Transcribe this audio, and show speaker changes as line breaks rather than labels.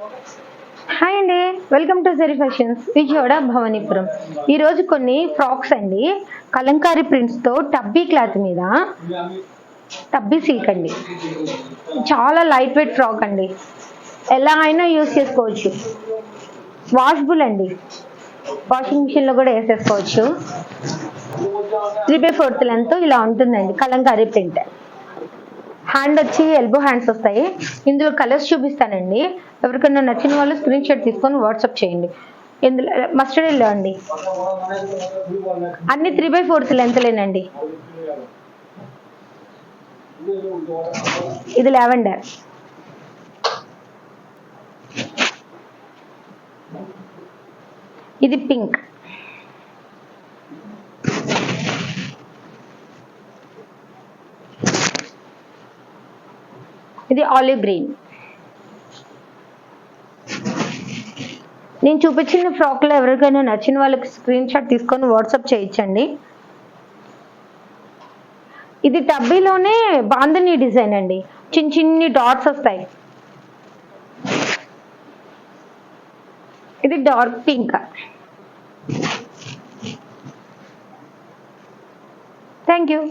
Hi అండి, welcome to Jerry Fashions Vijayawada Bhavanipuram. ఈరోజు కొన్ని ఫ్రాక్స్ అండి, కలంకారీ ప్రింట్స్తో టబ్బీ క్లాత్ మీద టబ్బీ సిల్క్ అండి. చాలా లైట్ వెయిట్ ఫ్రాక్ అండి, ఎలా అయినా యూజ్ చేసుకోవచ్చు. వాషబుల్ అండి, వాషింగ్ మిషన్లో కూడా వేసేసుకోవచ్చు. 3/4 లెంత్ ఇలా ఉంటుందండి. కలంకారీ ప్రింట్, హ్యాండ్ వచ్చి ఎల్బో హ్యాండ్స్ వస్తాయి. ఇందులో కలర్స్ చూపిస్తానండి. ఎవరికైనా నచ్చిన వాళ్ళు స్క్రీన్ షాట్ తీసుకొని వాట్సాప్ చేయండి. ఇందులో మస్టర్డ్ ఎల్లో అండి, అన్ని 3/4 లెంత్లేనండి. ఇది లావెండర్, ఇది పింక్, ఇది ఆలివ్ గ్రీన్. నేను చూపించిన ఫ్రాక్లో ఎవరికైనా నచ్చిన వాళ్ళకి స్క్రీన్ షాట్ తీసుకొని వాట్సాప్ చేయించండి. ఇది టబ్బీలోనే బాందని డిజైన్ అండి, చిన్న చిన్ని డాట్స్ వస్తాయి. ఇది డార్క్ పింక్. Thank you.